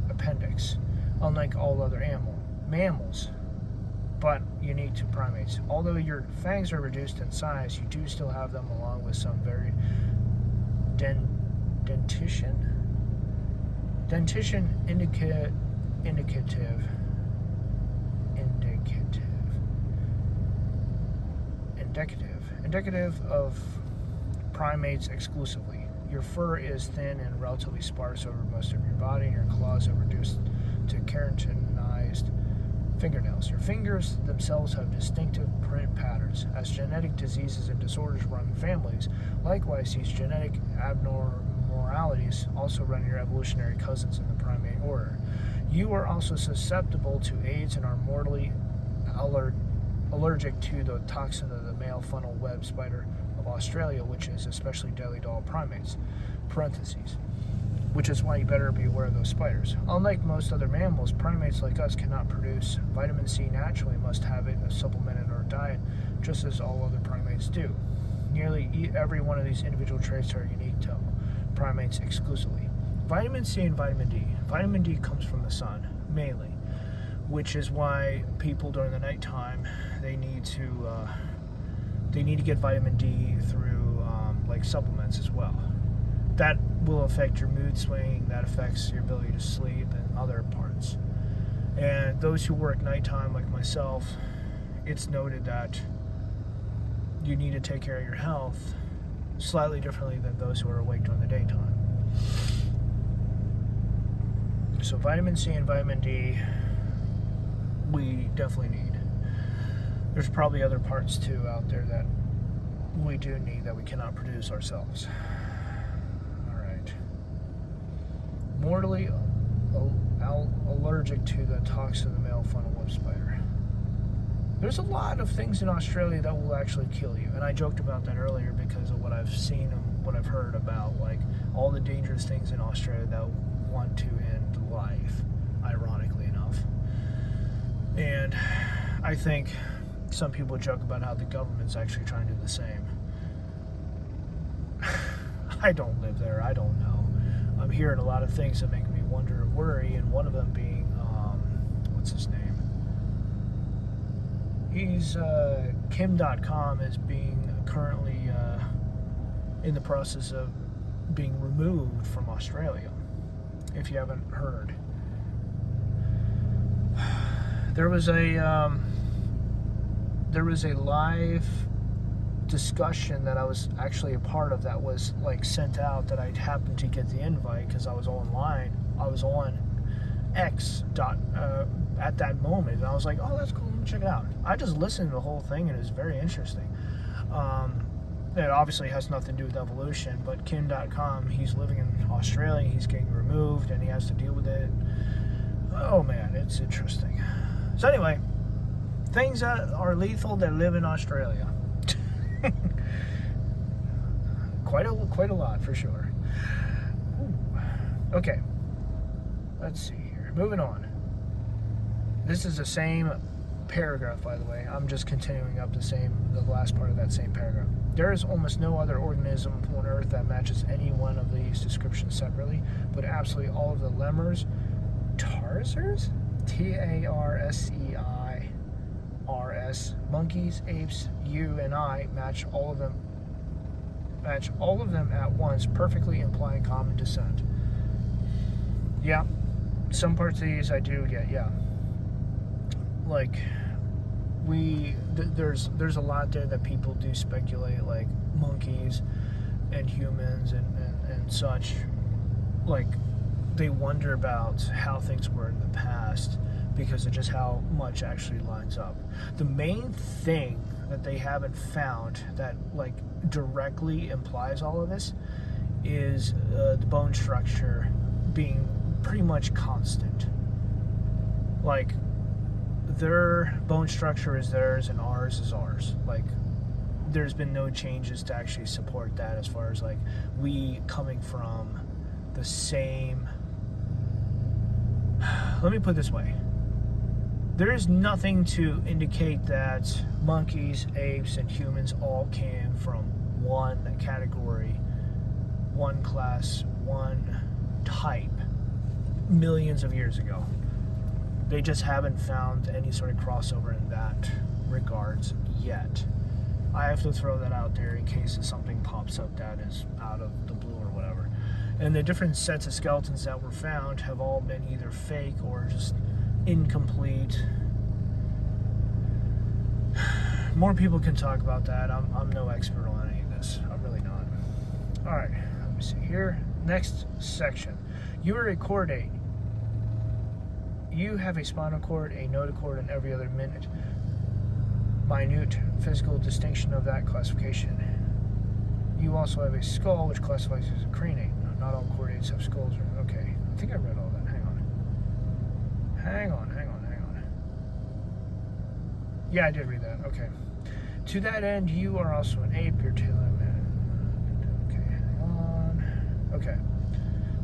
appendix, unlike all other mammals, but unique to primates. Although your fangs are reduced in size, you do still have them, along with some varied dentition indicative of primates exclusively. Your fur is thin and relatively sparse over most of your body, and your claws are reduced to keratinized fingernails. Your fingers themselves have distinctive print patterns. As genetic diseases and disorders run in families, likewise these genetic abnormalities also run your evolutionary cousins in the primate order. You are also susceptible to AIDS and are mortally allergic to the toxin of the male funnel web spider of Australia, which is especially deadly to all primates, parentheses, which is why you better be aware of those spiders. Unlike most other mammals, primates like us cannot produce vitamin C naturally, must have it supplemented in our diet, just as all other primates do. Nearly every one of these individual traits are unique to primates exclusively. Vitamin C and vitamin D. Vitamin D comes from the sun, mainly, which is why people during the nighttime, they need to get vitamin D through like supplements as well. That will affect your mood swing, that affects your ability to sleep and other parts. And those who work nighttime like myself, it's noted that you need to take care of your health slightly differently than those who are awake during the daytime. So vitamin C and vitamin D, we definitely need. There's probably other parts too out there that we do need that we cannot produce ourselves. Alright. Mortally allergic to the toxin of the male funnel web spider. There's a lot of things in Australia that will actually kill you, and I joked about that earlier because of what I've seen and what I've heard about, like all the dangerous things in Australia that want to end life, ironically enough. And I think some people joke about how the government's actually trying to do the same. I don't live there, I don't know. I'm hearing a lot of things that make me wonder and worry, and one of them being, what's his name? He's, Kim.com is being currently in the process of being removed from Australia, if you haven't heard. There was a live discussion that I was actually a part of that was like sent out, that I happened to get the invite because I was online. I was on X at that moment, and I was like, oh, that's cool, let me check it out. I just listened to the whole thing, and it was very interesting. It obviously has nothing to do with evolution, but Kim.com, he's living in Australia, he's getting removed, and he has to deal with it. Oh man, it's interesting. So anyway, things that are lethal that live in Australia. Quite a lot for sure. Ooh. Okay, let's see here. Moving on. This is the same paragraph, by the way. I'm just continuing up the last part of that same paragraph. There is almost no other organism on Earth that matches any one of these descriptions separately, but absolutely all of the lemurs, tarsers, T-A-R-S-E-I-R-S, monkeys, apes, you, and I match all of them at once, perfectly implying common descent. Yeah, some parts of these I do get, yeah. Like, there's a lot there that people do speculate, like monkeys and humans and such. Like, they wonder about how things were in the past because of just how much actually lines up. The main thing that they haven't found that like directly implies all of this is the bone structure being pretty much constant. Like, their bone structure is theirs and ours is ours. Like, there's been no changes to actually support that, as far as like we coming from the same. Let me put it this way. There is nothing to indicate that monkeys, apes, and humans all came from one category, one class, one type millions of years ago. They just haven't found any sort of crossover in that regards yet. I have to throw that out there in case something pops up that is out of the blue or whatever. And the different sets of skeletons that were found have all been either fake or just incomplete. More people can talk about that. I'm no expert on any of this. I'm really not. All right, let me see here. Next section. You are a chordate. You have a spinal cord, a notochord, and every other minute. Minute physical distinction of that classification. You also have a skull, which classifies as a crenate. Not all chordates have skulls. Okay, I think I read all that. Hang on. Yeah, I did read that. Okay. To that end, you are also an ape. Your tail. Okay, hang on. Okay.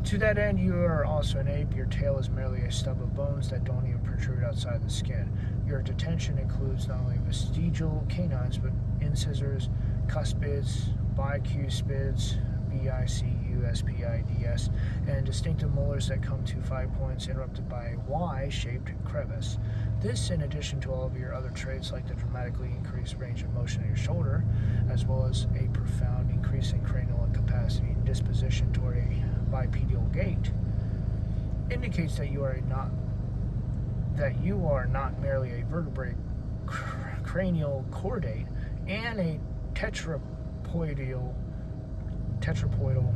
To that end, you are also an ape. Your tail is merely a stub of bones that don't even protrude outside the skin. Your detention includes not only vestigial canines, but incisors, cuspids, bicuspids, bicuspids, and distinctive molars that come to 5 points, interrupted by a Y-shaped crevice. This, in addition to all of your other traits like the dramatically increased range of motion in your shoulder, as well as a profound increase in cranial capacity and disposition toward a bipedal gait, indicates that you are not merely a vertebrate cranial chordate and a tetrapoidal tetrapoidal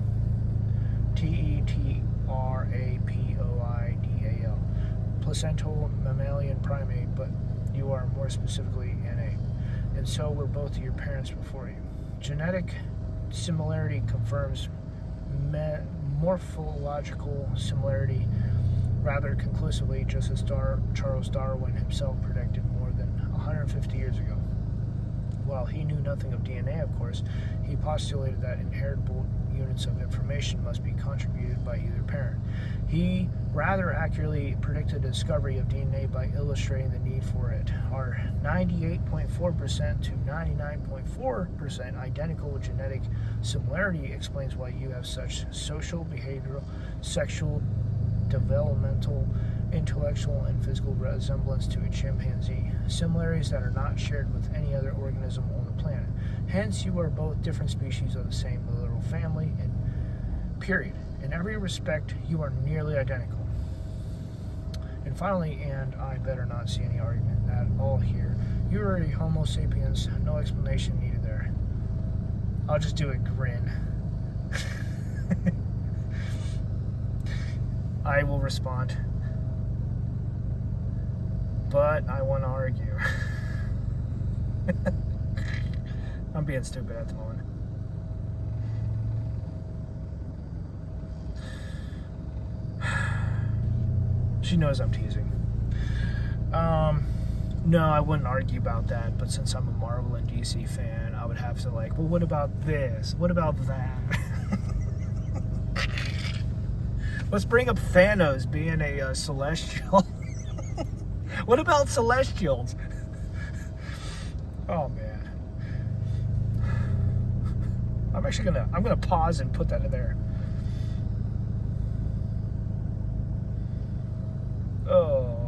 placental mammalian primate, but you are more specifically NA, and so were both of your parents before you. Genetic similarity confirms morphological similarity rather conclusively, just as Charles Darwin himself predicted more than 150 years ago. While he knew nothing of DNA, of course, he postulated that inheritable units of information must be contributed by either parent. He rather accurately predicted the discovery of DNA by illustrating the need for it. Our 98.4% to 99.4% identical genetic similarity explains why you have such social, behavioral, sexual, developmental, intellectual, and physical resemblance to a chimpanzee, similarities that are not shared with any other organism on the planet. Hence, you are both different species of the same literal family, and period. In every respect, you are nearly identical. And finally, and I better not see any argument at all here, you are a Homo sapiens, no explanation needed there. I'll just do a grin. I will respond. But I want to argue. I'm being stupid at the moment. She knows I'm teasing. No, I wouldn't argue about that, but since I'm a Marvel and DC fan, I would have to well, what about this? What about that? Let's bring up Thanos being a celestial. What about Celestials? Oh man. I'm gonna pause and put that in there. Oh.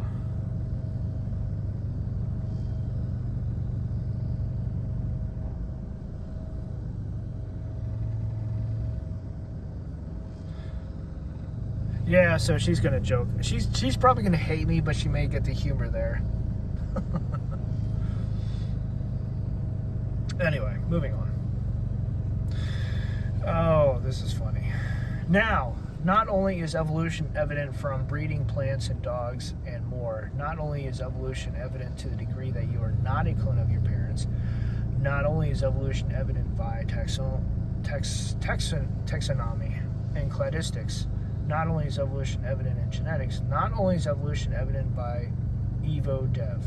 Yeah, so she's gonna joke. She's probably gonna hate me, but she may get the humor there. Anyway, moving on. Oh, this is funny. Now, not only is evolution evident from breeding plants and dogs and more, not only is evolution evident to the degree that you are not a clone of your parents, not only is evolution evident by taxonomy and cladistics, not only is evolution evident in genetics, not only is evolution evident by Evo Dev,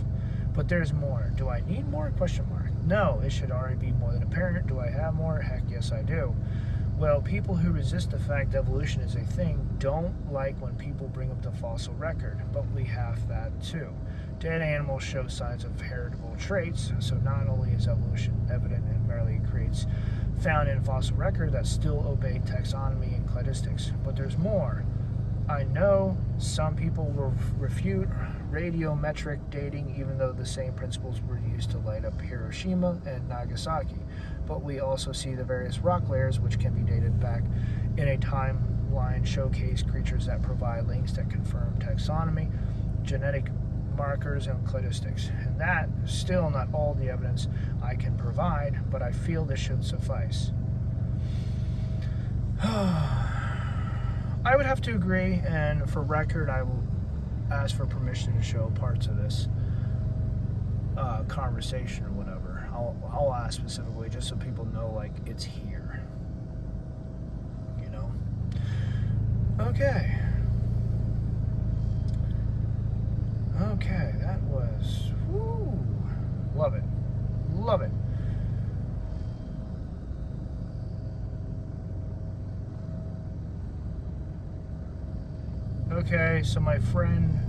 but there's more. Do I need more? Question mark. No, it should already be more than apparent. Do I have more? Heck yes, I do. Well, people who resist the fact evolution is a thing don't like when people bring up the fossil record, but we have that too. Dead animals show signs of heritable traits, so not only is evolution evident and merely creates found in fossil record that still obey taxonomy and cladistics, but there's more. I know some people will refute radiometric dating, even though the same principles were used to light up Hiroshima and Nagasaki. But we also see the various rock layers which can be dated back in a timeline, showcase creatures that provide links that confirm taxonomy, genetic markers, and cladistics. And that is still not all the evidence I can provide, but I feel this should suffice. I would have to agree, and for record, I will ask for permission to show parts of this conversation or whatever. I'll ask specifically just so people know, like, it's here. You know? Okay. Okay, that was... Woo! Love it. Love it. Okay, so my friend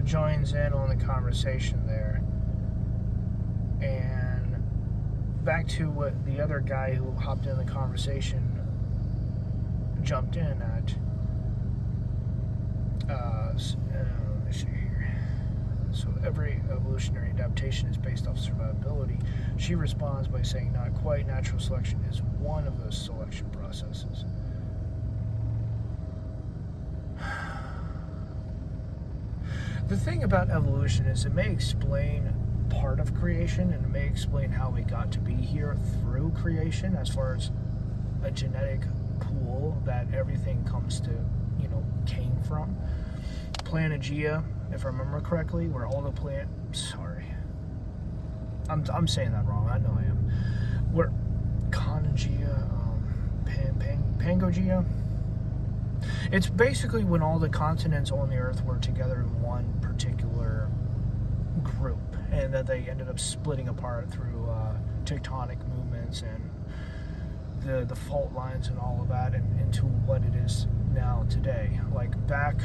joins in on the conversation there. And back to what the other guy who hopped in the conversation jumped in at. Let me see here. So every evolutionary adaptation is based off survivability. She responds by saying not quite. Natural selection is one of those selection processes. The thing about evolution is it may explain part of creation, and it may explain how we got to be here through creation, as far as a genetic pool that everything comes to, came from. Planegea, if I remember correctly, where all the I'm saying that wrong, I know I am. Where Conagea, Pangea. It's basically when all the continents on the Earth were together in one particular group, and that they ended up splitting apart through tectonic movements and the fault lines and all of that, and into what it is now today. Like back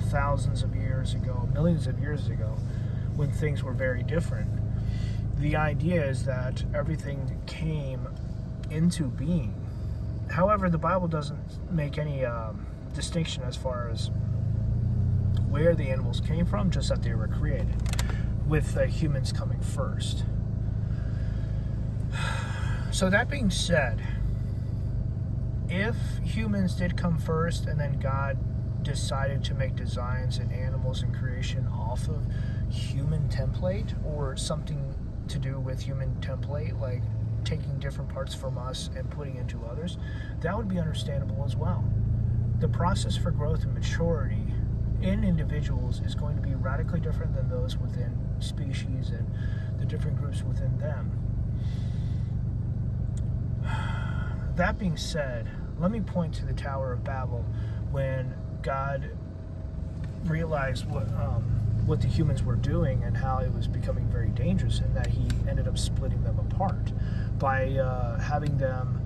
thousands of years ago, millions of years ago, when things were very different. The idea is that everything came into being. However, the Bible doesn't make any distinction as far as where the animals came from, just that they were created, with humans coming first. So that being said, if humans did come first and then God decided to make designs and animals and creation off of human template, or something to do with human template, like taking different parts from us and putting into others, that would be understandable as well. The process for growth and maturity in individuals is going to be radically different than those within species and the different groups within them. That being said, let me point to the Tower of Babel, when God realized what the humans were doing and how it was becoming very dangerous, and that he ended up splitting them apart by having them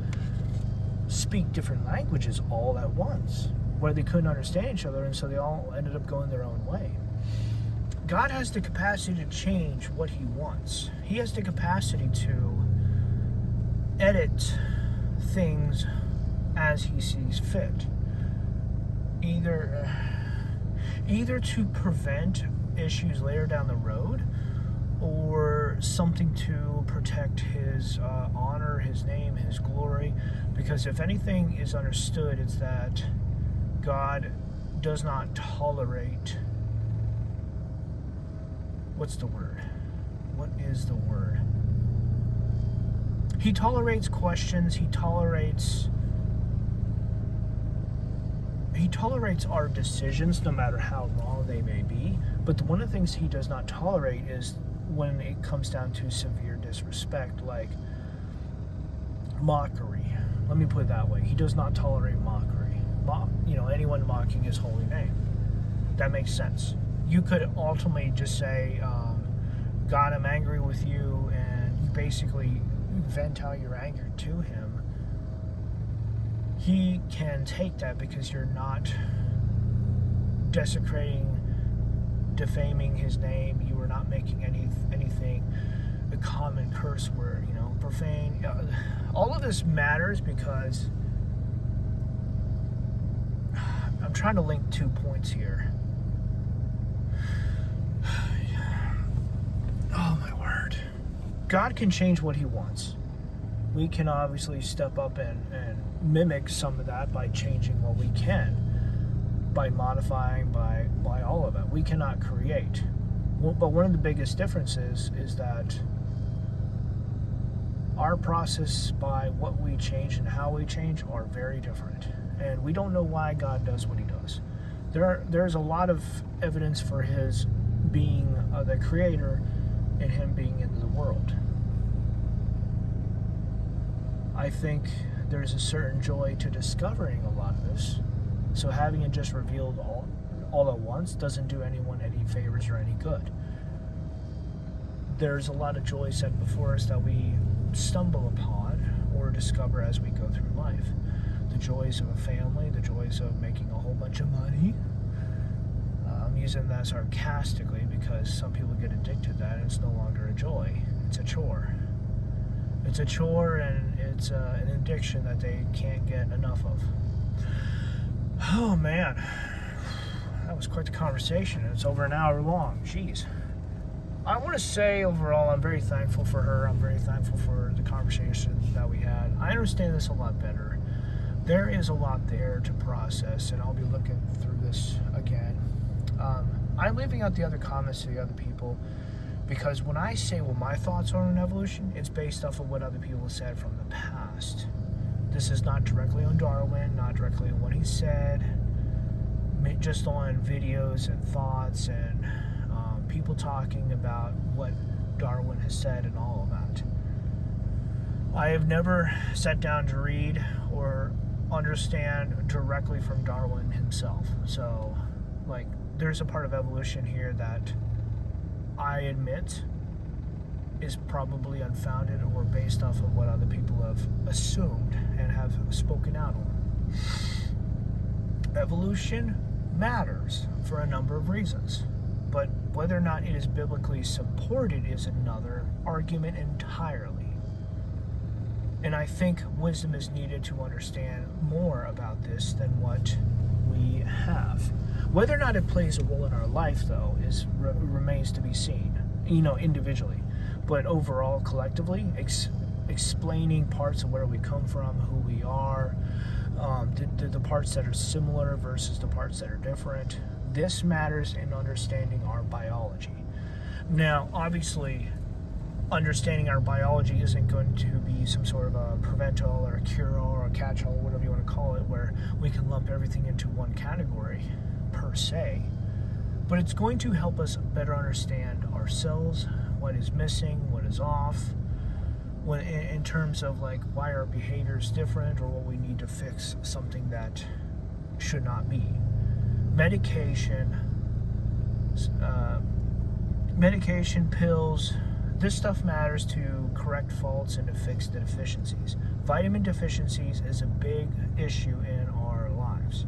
speak different languages all at once, where they couldn't understand each other, and so they all ended up going their own way. God has the capacity to change what he wants. He has the capacity to edit things as he sees fit. Either to prevent issues later down the road, or something to protect his honor, his name, his glory. Because if anything is understood, it's that God does not tolerate... What's the word? What is the word? He tolerates questions. He tolerates our decisions, no matter how wrong they may be. But one of the things he does not tolerate is when it comes down to severe disrespect, like mockery. Let me put it that way. He does not tolerate mockery. Anyone mocking his holy name. That makes sense. You could ultimately just say, God, I'm angry with you, and you basically vent out your anger to him, he can take that because you're not desecrating, defaming his name. You are not making anything a common curse word, profane. All of this matters because I'm trying to link 2 points here. Oh my word. God can change what he wants. We can obviously step up and mimic some of that by changing what we can, by modifying, by all of it. We cannot create. But one of the biggest differences is that our process by what we change and how we change are very different. And we don't know why God does what he does. There's a lot of evidence for his being the creator and him being in the world. I think there's a certain joy to discovering a lot of this. So having it just revealed all at once doesn't do anyone any favors or any good. There's a lot of joy set before us that we stumble upon or discover as we go through life. The joys of a family, the joys of making a whole bunch of money. I'm using that sarcastically because some people get addicted to that and it's no longer a joy. It's a chore. It's a chore and it's an addiction that they can't get enough of. Oh man, that was quite the conversation. It's over an hour long. Jeez. I want to say overall I'm very thankful for her. I'm very thankful for the conversation that we had. I understand this a lot better. There is a lot there to process, and I'll be looking through this again. I'm leaving out the other comments to the other people because when I say what my thoughts are on evolution, it's based off of what other people have said from the past. This is not directly on Darwin, not directly on what he said, just on videos and thoughts and people talking about what Darwin has said and all of that. I have never sat down to read or understand directly from Darwin himself. So, there's a part of evolution here that I admit is probably unfounded or based off of what other people have assumed and have spoken out on. Evolution matters for a number of reasons, but whether or not it is biblically supported is another argument entirely. And I think wisdom is needed to understand more about this than what we have. Whether or not it plays a role in our life, though, remains to be seen, individually. But overall, collectively, explaining parts of where we come from, who we are, the parts that are similar versus the parts that are different. This matters in understanding our biology. Now, obviously, understanding our biology isn't going to be some sort of a prevent-all or a cure-all or a catch-all, whatever you want to call it, where we can lump everything into one category per se. But it's going to help us better understand ourselves, what is missing, what is off, in terms of why our behavior is different or what we need to fix something that should not be. Medication, pills, this stuff matters to correct faults and to fix the deficiencies. Vitamin deficiencies is a big issue in our lives.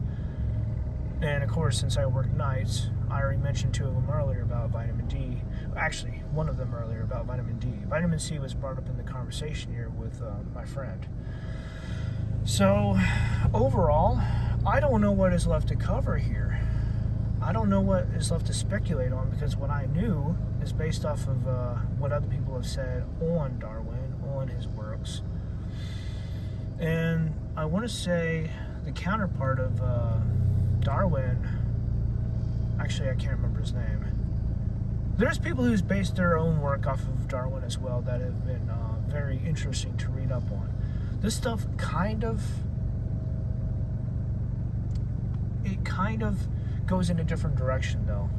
And of course, since I work nights, I already mentioned 2 of them earlier about vitamin D. Actually, one of them earlier about vitamin D. Vitamin C was brought up in the conversation here with my friend. So, overall, I don't know what is left to cover here. I don't know what is left to speculate on because what I knew is based off of what other people have said on Darwin, on his works. And I want to say the counterpart of Darwin, actually I can't remember his name. There's people who's based their own work off of Darwin as well that have been very interesting to read up on. This stuff kind of goes in a different direction though.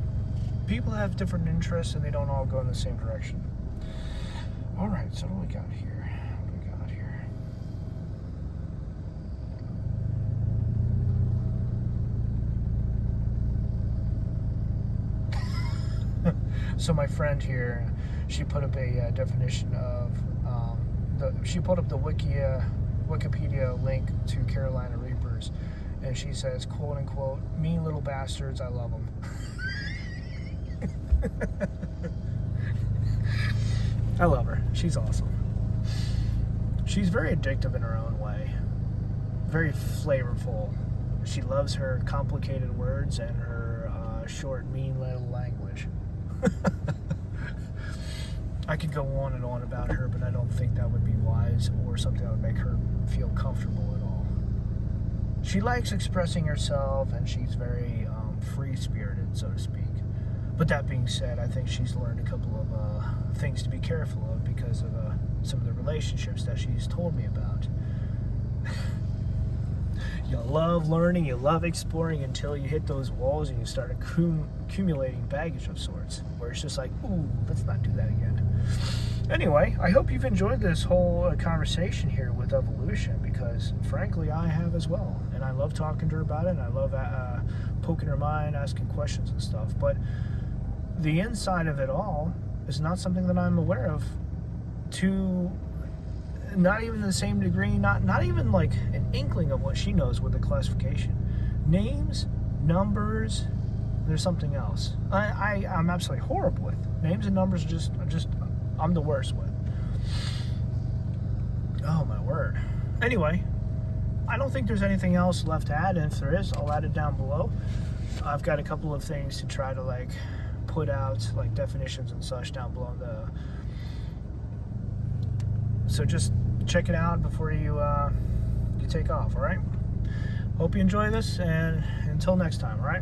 People have different interests and they don't all go in the same direction. Alright, so what do we got here? So my friend here, she put up a definition of she pulled up the Wikipedia link to Carolina Reapers, and she says, quote unquote, mean little bastards, I love them. I love her. She's awesome. She's very addictive in her own way. Very flavorful. She loves her complicated words and her short, mean little language. I could go on and on about her, but I don't think that would be wise or something that would make her feel comfortable at all. She likes expressing herself, and she's very free-spirited, so to speak. But that being said, I think she's learned a couple of things to be careful of because of some of the relationships that she's told me about. You love learning, you love exploring until you hit those walls and you start accumulating baggage of sorts, where it's just like, ooh, let's not do that again. Anyway, I hope you've enjoyed this whole conversation here with evolution, because frankly, I have as well. And I love talking to her about it, and I love poking her mind, asking questions and stuff. But the inside of it all is not something that I'm aware of, to not even the same degree, not even like an inkling of what she knows with the classification. Names, numbers, there's something else. I'm absolutely horrible with. Names and numbers I'm the worst with. Oh my word. Anyway, I don't think there's anything else left to add, and if there is, I'll add it down below. I've got a couple of things to try to like put out, like definitions and such down below so just check it out before you take off, all right? Hope you enjoy this, and until next time, all right?